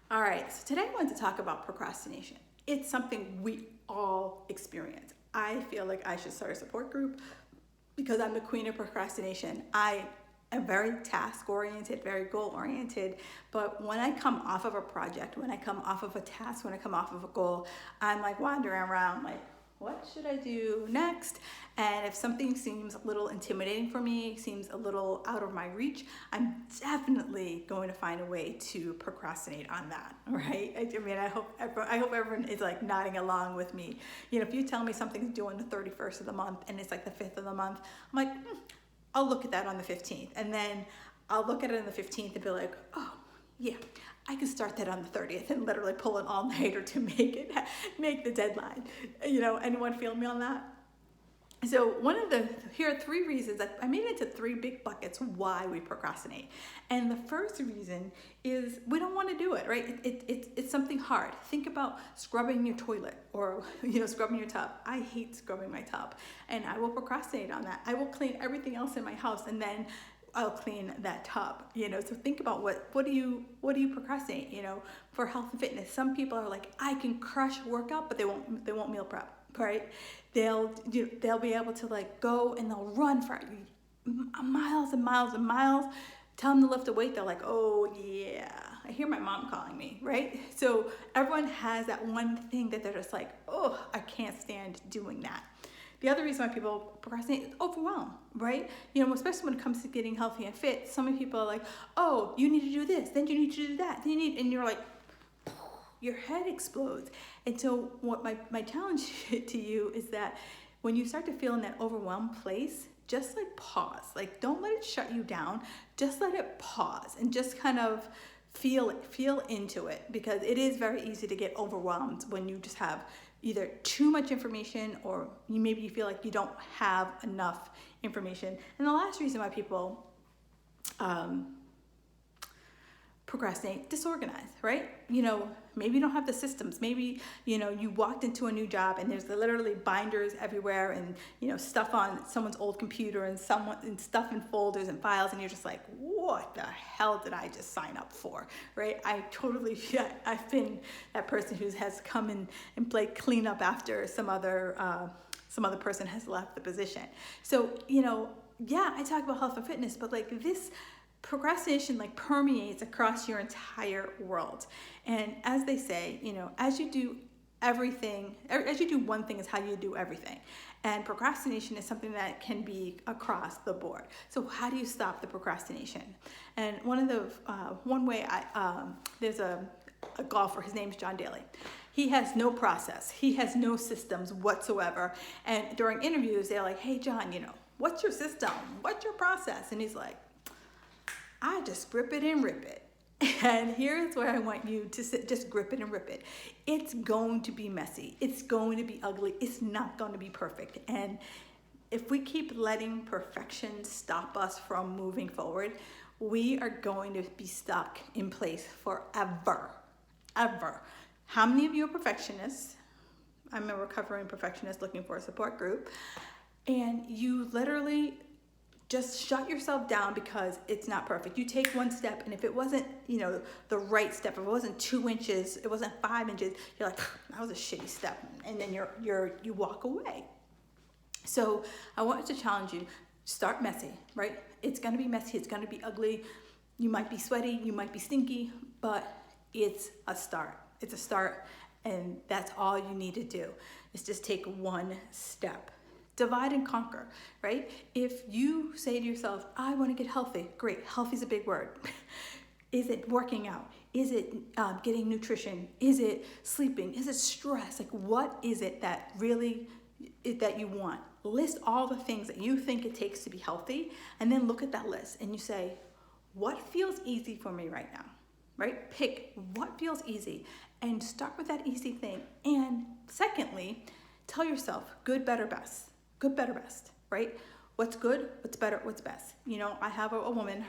All right, so today I want to talk about procrastination. It's something we all experience. I feel like I should start a support group because I'm the queen of procrastination. I am very task oriented, very goal oriented, but when I come off of a project, when I come off of a task, when I come off of a goal, I'm like wandering around like, what should I do next? And if something seems a little intimidating for me, seems a little out of my reach, I'm definitely going to find a way to procrastinate on that, right? I mean, I hope everyone is like nodding along with me. You know, if you tell me something's due on the 31st of the month and it's like the 5th of the month, I'm like, I'll look at that on the 15th. And then I'll look at it on the 15th and be like, oh, yeah, I can start that on the 30th and literally pull an all-nighter to make the deadline. You know, anyone feel me on that? So here are three reasons that I made it into three big buckets why we procrastinate. And the first reason is we don't want to do it, right? It's something hard. Think about scrubbing your toilet or, scrubbing your tub. I hate scrubbing my tub and I will procrastinate on that. I will clean everything else in my house and then I'll clean that tub, so think about what do you procrastinate, for health and fitness. Some people are like, I can crush workout, but they won't meal prep, right? They'll be able to like go and they'll run for miles and miles and miles. Tell them to lift a weight, they're like, oh yeah, I hear my mom calling me, right? So everyone has that one thing that they're just like, oh, I can't stand doing that. The other reason why people procrastinate is overwhelm, right? Especially when it comes to getting healthy and fit. So many people are like, oh, you need to do this, then you need to do that, and you're like, your head explodes. And so what my challenge to you is that when you start to feel in that overwhelmed place, just like pause. Like don't let it shut you down. Just let it pause and just kind of feel into it, because it is very easy to get overwhelmed when you just have either too much information or maybe you feel like you don't have enough information. And the last reason why people procrastinate, disorganized, right? Maybe you don't have the systems. Maybe, you walked into a new job and there's literally binders everywhere and, stuff on someone's old computer and stuff in folders and files. And you're just like, what the hell did I just sign up for? Right? I've been that person who has come in and played cleanup after some other person has left the position. So, I talk about health and fitness, but like this procrastination like permeates across your entire world. And as they say, as you do one thing is how you do everything. And procrastination is something that can be across the board. So how do you stop the procrastination? And one way there's a golfer, his name's John Daly. He has no process. He has no systems whatsoever. And during interviews, they're like, hey, John, what's your system? What's your process? And he's like, I just grip it and rip it. And here's where I want you to just grip it and rip it. It's going to be messy. It's going to be ugly. It's not going to be perfect. And if we keep letting perfection stop us from moving forward, we are going to be stuck in place forever. Ever. How many of you are perfectionists? I'm a recovering perfectionist looking for a support group. And you literally just shut yourself down because it's not perfect. You take one step, and if it wasn't, the right step, if it wasn't 2 inches, it wasn't 5 inches, you're like, that was a shitty step, and then you walk away. So I want to challenge you: start messy, right? It's gonna be messy. It's gonna be ugly. You might be sweaty. You might be stinky, but it's a start. It's a start, and that's all you need to do. Is just take one step. Divide and conquer, right? If you say to yourself, I want to get healthy, great. Healthy is a big word. Is it working out? Is it getting nutrition? Is it sleeping? Is it stress? Like, what is it that you want? List all the things that you think it takes to be healthy, and then look at that list and you say, what feels easy for me right now, right? Pick what feels easy and start with that easy thing. And secondly, tell yourself good, better, best. Good, better, best, right? What's good, what's better, what's best. I have a woman,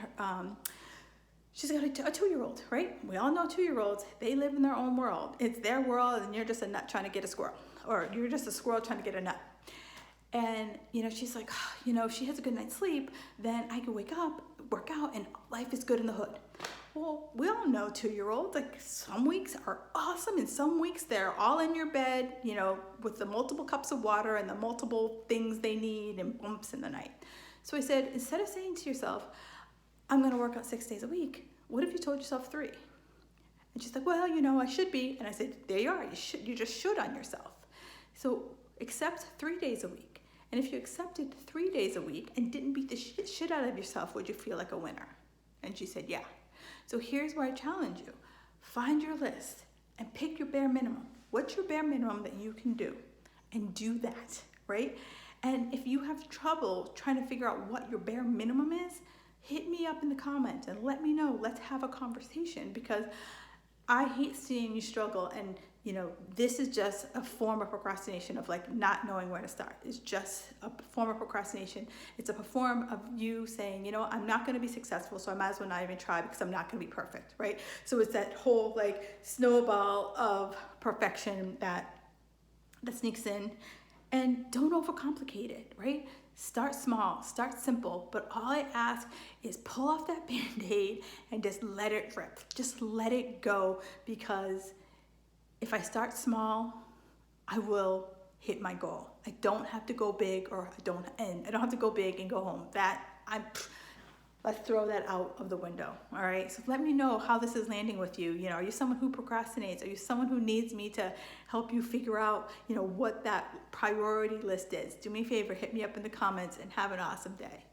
she's got a 2-year-old, right? We all know 2-year-olds, they live in their own world. It's their world, and you're just a nut trying to get a squirrel, or you're just a squirrel trying to get a nut. And, she's like, if she has a good night's sleep, then I can wake up, work out, and life is good in the hood. Well, we all know 2-year-olds, like some weeks are awesome and some weeks they're all in your bed, with the multiple cups of water and the multiple things they need and bumps in the night. So I said, instead of saying to yourself, I'm going to work out 6 days a week, what if you told yourself 3? And she's like, well, I should be. And I said, there you are. You just should on yourself. So accept 3 days a week. And if you accepted 3 days a week and didn't beat the shit out of yourself, would you feel like a winner? And she said, yeah. So here's where I challenge you. Find your list and pick your bare minimum. What's your bare minimum that you can do? And do that, right? And if you have trouble trying to figure out what your bare minimum is, hit me up in the comments and let me know. Let's have a conversation, because I hate seeing you struggle, and this is just a form of procrastination of like not knowing where to start. It's just a form of procrastination. It's a form of you saying, I'm not going to be successful, so I might as well not even try because I'm not going to be perfect, right? So it's that whole like snowball of perfection that sneaks in, and don't overcomplicate it, right? Start small, start simple, but all I ask is pull off that Band-Aid and just let it rip. Just let it go, because if I start small, I will hit my goal. I don't have to go big, or I don't have to go big and go home. Let's throw that out of the window, all right? So let me know how this is landing with you. Are you someone who procrastinates? Are you someone who needs me to help you figure out, what that priority list is? Do me a favor, hit me up in the comments, and have an awesome day.